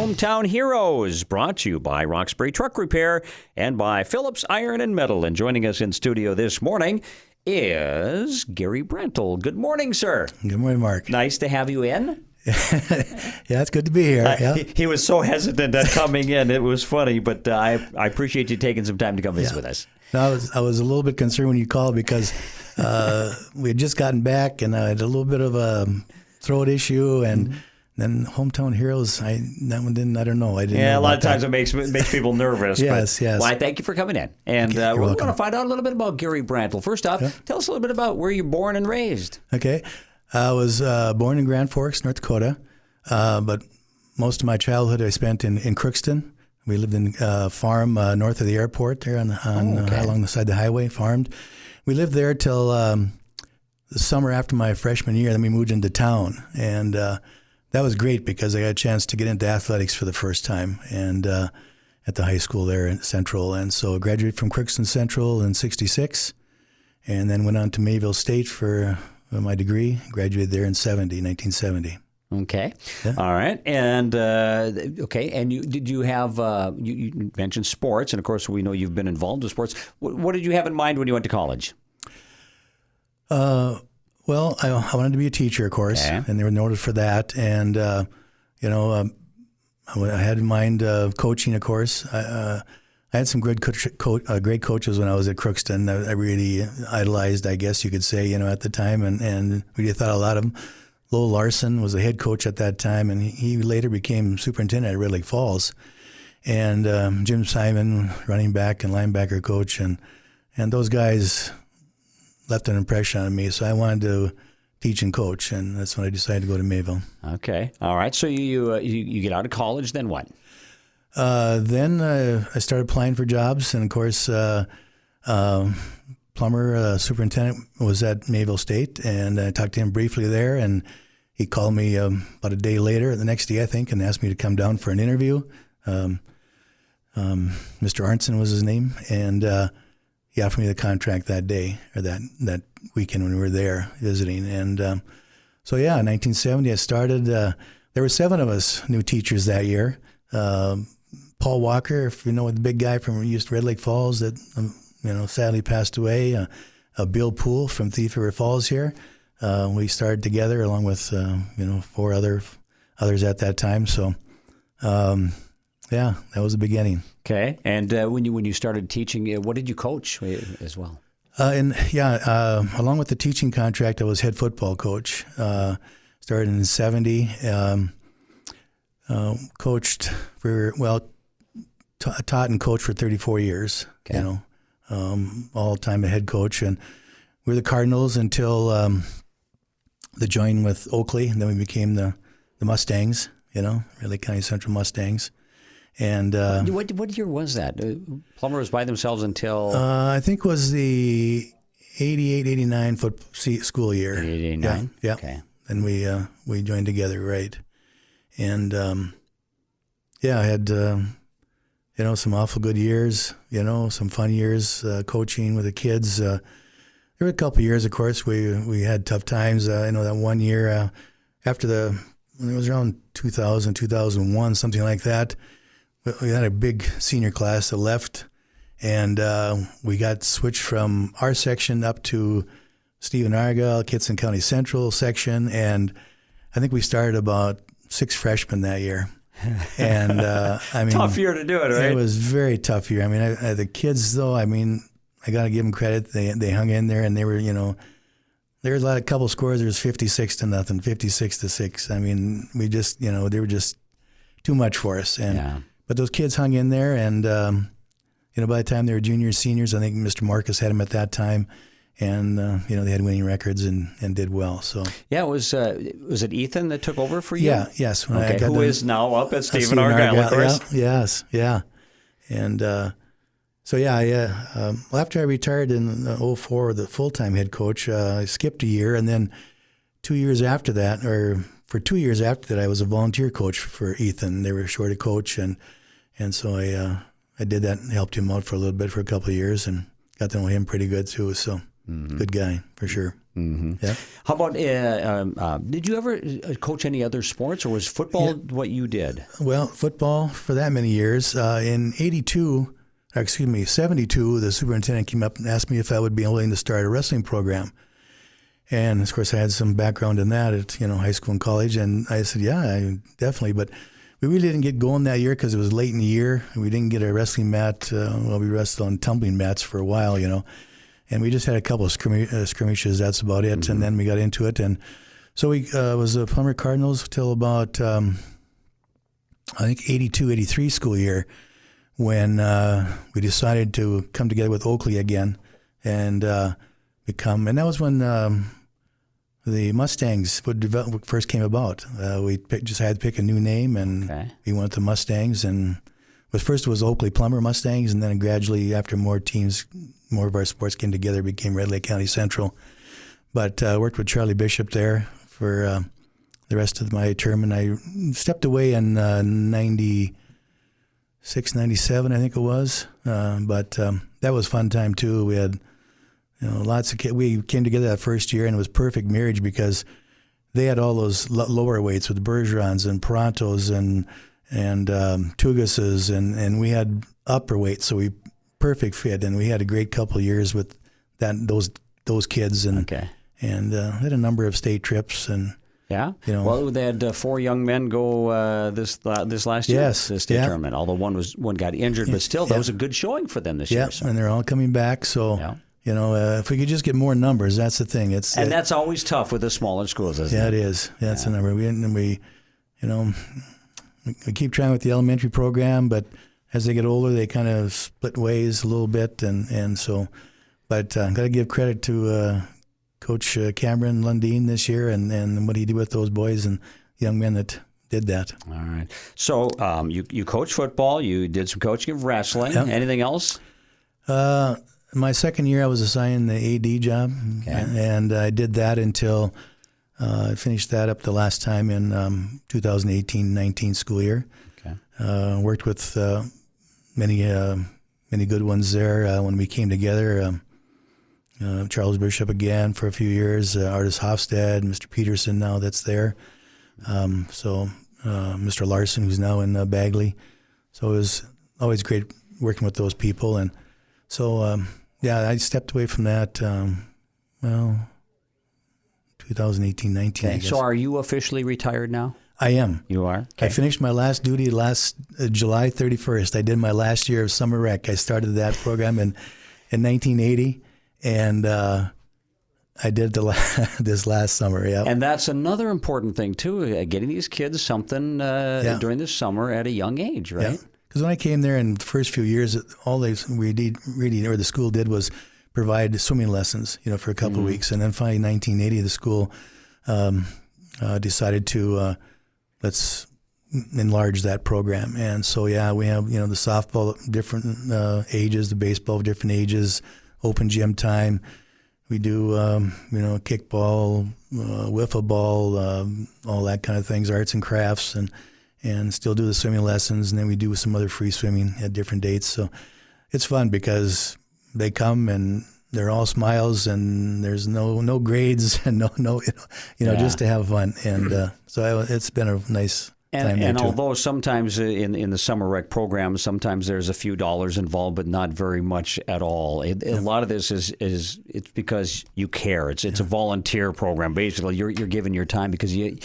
Hometown Heroes, brought to you by Roxbury Truck Repair and by Phillips Iron and Metal. And joining us in studio this morning is Gary Brantl. Good morning, sir. Good morning, Mark. Nice to have you in. Yeah, it's good to be here. Yeah. He was so hesitant at coming in. It was funny, but I appreciate you taking some time to come visit with us. No, I was a little bit concerned when you called because we had just gotten back and I had a little bit of a throat issue and then Hometown Heroes, I don't know. I didn't know a lot of that. times it makes people nervous. Yes. Well, I thank you for coming in. And Okay, we want welcome. to find out a little bit about Gary Brantl. First off, tell us a little bit about where you're born and raised. Okay. I was born in Grand Forks, North Dakota, but most of my childhood I spent in Crookston. We lived in a farm north of the airport there along the side of the highway, farmed. We lived there till the summer after my freshman year. Then we moved into town, and that was great because I got a chance to get into athletics for the first time and at the high school there in Central. And so I graduated from Crookston Central in '66 and then went on to Mayville State for my degree, graduated there in 1970. Okay. Yeah. All right. And, and you have, you mentioned sports, and of course we know you've been involved in sports. What did you have in mind when you went to college? Well, I wanted to be a teacher, of course, and they were noted for that. And, I had in mind coaching, of course. I had some great coaches when I was at Crookston. I really idolized, I guess you could say, at the time, and really thought a lot of them. Lowell Larson was the head coach at that time, and he later became superintendent at Red Lake Falls. And Jim Simon, running back and linebacker coach, and those guys left an impression on me. So I wanted to teach and coach, and that's when I decided to go to Mayville. Okay. All right. So you get out of college, then what? Then I started applying for jobs, and of course, Plummer, superintendent, was at Mayville State, and I talked to him briefly there, and he called me about a day later, the next day I think, and asked me to come down for an interview. Mr. Arnson was his name, and he offered me the contract that day, or that weekend when we were there visiting. And in 1970 I started. There were 7 of us new teachers that year. Paul Walker, if you know, the big guy from East Red Lake Falls that sadly passed away. Bill Poole from Thief River Falls here. We started together along with 4 others at that time. So that was the beginning. Okay. And when you started teaching, what did you coach as well? Along with the teaching contract, I was head football coach. Started in '70. Coached for taught and coached for 34 years. Okay. All time a head coach, and we were the Cardinals until the join with Oakley, and then we became the Mustangs. Red Lake County Central Mustangs. And what year was that? Plummer was by themselves until I think it was the 88-89 school year. 88-89? Yeah. Okay. And we joined together, right? And I had some awful good years. Some fun years coaching with the kids. There were a couple of years, of course, we had tough times. That one year when it was around 2000, 2001, something like that. We had a big senior class that left, and we got switched from our section up to Stephen Argyle, Kitson County Central section, and I think we started about 6 freshmen that year. And tough year to do it, right? It was a very tough year. The kids, though, I got to give them credit. They hung in there, and they were, there was a couple scores. There was 56-0, 56-6. We just, they were just too much for us. But those kids hung in there, and by the time they were juniors, seniors, I think Mr. Marcus had them at that time, and they had winning records and did well. So was it Ethan that took over for you? Yeah, yes. Who is now up at Stephen Argyle, of course. Yeah. And after I retired in '04, the full-time head coach, I skipped a year, and then 2 years after that, for 2 years after that, I was a volunteer coach for Ethan. They were short a coach, and so I did that and helped him out for a little bit for a couple of years and got to know him pretty good too. So Good guy, for sure. Yeah. How about, did you ever coach any other sports, or was football what you did? Well, football for that many years. In 72, the superintendent came up and asked me if I would be willing to start a wrestling program. And, of course, I had some background in that at, high school and college. And I said, yeah, definitely. But we really didn't get going that year because it was late in the year. We didn't get a wrestling mat. We wrestled on tumbling mats for a while, And we just had a couple of skirmishes. That's about it. And then we got into it. And so we was the Plummer Cardinals till about, I think, 82, 83 school year, when we decided to come together with Oakley again and and that was when the Mustangs first came about. We just had to pick a new name, and we went to Mustangs. And first it was Oakley Plummer Mustangs, and then gradually, after more of our sports came together, it became Red Lake County Central. But I worked with Charlie Bishop there for the rest of my term, and I stepped away in 96, 97, I think it was. But that was a fun time, too. We had lots of kids. We came together that first year, and it was perfect marriage because they had all those lower weights with Bergerons and Prontos and Tugases, and we had upper weights, so we perfect fit. And we had a great couple of years with those kids, and had a number of state trips. And well, they had 4 young men go this last year. Yes, this state tournament. Although one got injured, but still, that was a good showing for them this year. So. And they're all coming back. So. If we could just get more numbers, that's the thing. That's always tough with the smaller schools, isn't it? Yeah, it is. That's the number. We keep trying with the elementary program, but as they get older, they kind of split ways a little bit, and so. But I've got to give credit to Coach Cameron Lundeen this year, and what he did with those boys and young men that did that. All right. So you coach football. You did some coaching of wrestling. Yep. Anything else? My second year, I was assigned the AD job, and I did that until I finished that up the last time in 2018-19 school year. Worked with many good ones there when we came together. Charles Bishop again for a few years, Artis Hofstad, Mr. Peterson now that's there. Mr. Larson, who's now in Bagley. So it was always great working with those people. And so, I stepped away from that, 2018-19, I guess. So are you officially retired now? I am. You are? Okay. I finished my last duty July 31st. I did my last year of summer rec. I started that program in 1980, and I did this last summer, And that's another important thing, too, getting these kids something during the summer at a young age, right? Yeah. Because when I came there in the first few years, all the school did was provide swimming lessons, for a couple of weeks. And then finally, in 1980, the school decided to let's enlarge that program. And so, we have, the softball at different ages, the baseball of different ages, open gym time. We do, kickball, wiffle ball, all that kind of things, arts and crafts, and still do the swimming lessons. And then we do some other free swimming at different dates. So it's fun because they come and they're all smiles, and there's no grades and just to have fun. And so it's been a nice time there, and too. although sometimes in the summer rec program, sometimes there's a few dollars involved, but not very much at all. A lot of this is it's because you care. It's a volunteer program. Basically, you're giving your time because you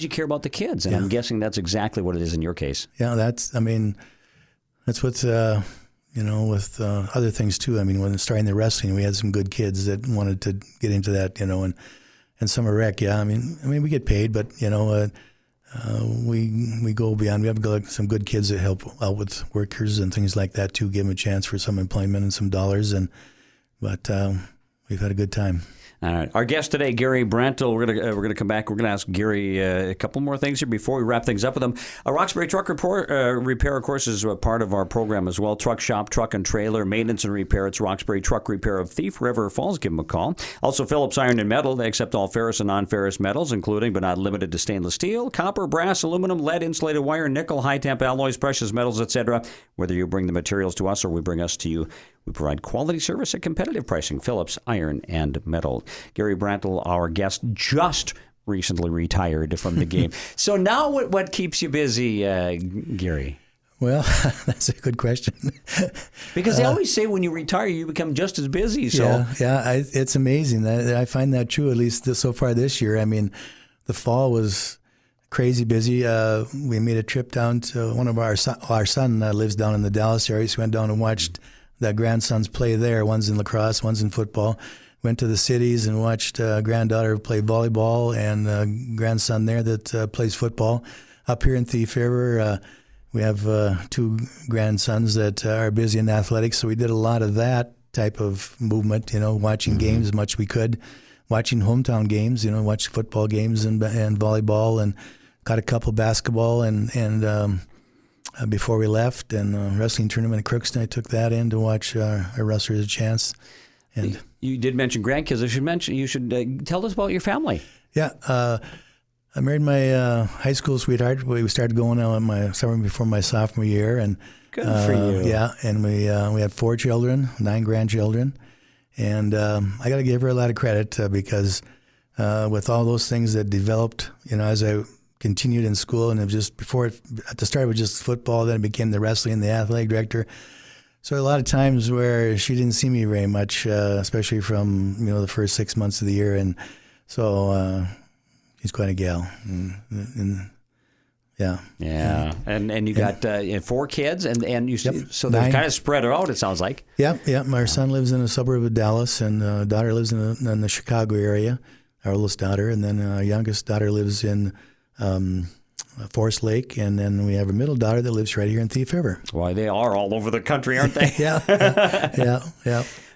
care about the kids, and I'm guessing that's exactly what it is in your case. Yeah, that's what with other things too. When starting the wrestling, we had some good kids that wanted to get into that, and summer rec. Yeah, we get paid, but we go beyond. We have some good kids that help out with workers and things like that too. Give them a chance for some employment and some dollars, but we've had a good time. All right. Our guest today, Gary Brantl. We're gonna come back. We're gonna ask Gary a couple more things here before we wrap things up with him. Roxbury Truck Repair, of course, is a part of our program as well. Truck shop, truck and trailer, maintenance and repair. It's Roxbury Truck Repair of Thief River Falls. Give them a call. Also, Phillips Iron and Metal. They accept all ferrous and non-ferrous metals, including but not limited to stainless steel, copper, brass, aluminum, lead, insulated wire, nickel, high-temp alloys, precious metals, etc. Whether you bring the materials to us or we bring us to you, We provide quality service at competitive pricing. Phillips Iron and Metal. Gary Brantl, our guest, just recently retired from the game. So now what keeps you busy, Gary? Well, that's a good question. Because they always say when you retire, you become just as busy. So it's amazing. I find that true, at least so far this year. I mean, the fall was crazy busy. We made a trip down to one of our son lives down in the Dallas area, so we went down and watched the grandsons play there. One's in lacrosse, one's in football. Went to the cities and watched granddaughter play volleyball and grandson there that plays football. Up here in Thief River, we have 2 grandsons that are busy in athletics, so we did a lot of that type of movement, watching games as much as we could, watching hometown games, watch football games and volleyball, and got a couple basketball and before we left, and wrestling tournament in Crookston. I took that in to watch our wrestlers a chance. And you did mention grandkids. You should tell us about your family. Yeah. I married my high school sweetheart. We started going out my summer before my sophomore year, and good for you. Yeah, and we had 4 children, 9 grandchildren, and I got to give her a lot of credit because with all those things that developed, as I continued in school, and it was just before at the start it was just football, then it became the wrestling and the athletic director. So a lot of times where she didn't see me very much, especially from the first 6 months of the year, and so. She's quite a gal, yeah. And you got 4 kids, and you so they're 9. kind of spread out. It sounds like. Yeah. My son lives in a suburb of Dallas, and daughter lives in the Chicago area. Our oldest daughter, and then our youngest daughter lives in Forest Lake, and then we have a middle daughter that lives right here in Thief River. Why, they are all over the country, aren't they? Yeah.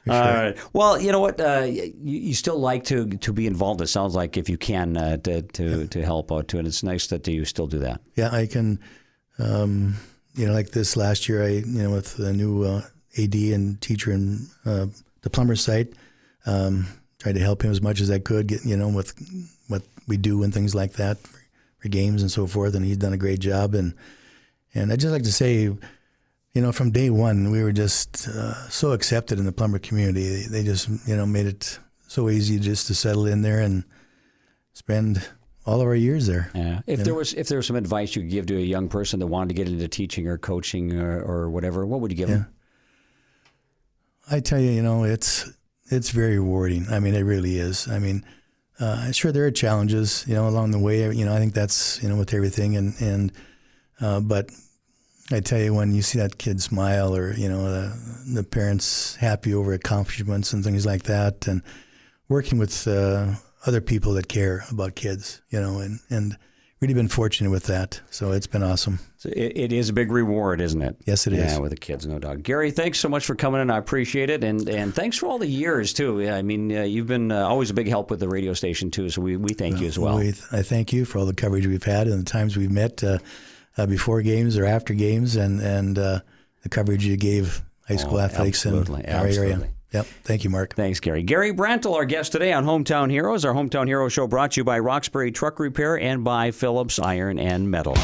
Sure. All right. Well, you know what? You still like to be involved. It sounds like if you can to help out too, and it's nice that you still do that. Yeah, I can. Like this last year, with the new AD and teacher in the plumber site, tried to help him as much as I could. With what we do and things like that for games and so forth, and he's done a great job. And I just like to say. From day one, we were just so accepted in the plumber community. They just, made it so easy just to settle in there and spend all of our years there. Yeah. If there was some advice you could give to a young person that wanted to get into teaching or coaching or whatever, what would you give them? I tell you, it's very rewarding. I mean, it really is. I mean, sure there are challenges, along the way. I think that's with everything, and but. I tell you, when you see that kid smile, or the parents happy over accomplishments and things like that, and working with other people that care about kids, and really been fortunate with that. So it's been awesome. So it is a big reward, isn't it? Yes, it is. Yeah, with the kids, no doubt. Gary, thanks so much for coming in. I appreciate it, and thanks for all the years too. I mean, you've been always a big help with the radio station too. So we thank you as well. I thank you for all the coverage we've had and the times we've met. Before games or after games, and the coverage you gave high school athletics in our area. Yep. Thank you, Mark. Thanks, Gary. Gary Brantl, our guest today on Hometown Heroes. Our Hometown Hero Show brought to you by Roxbury Truck Repair and by Phillips Iron and Metal.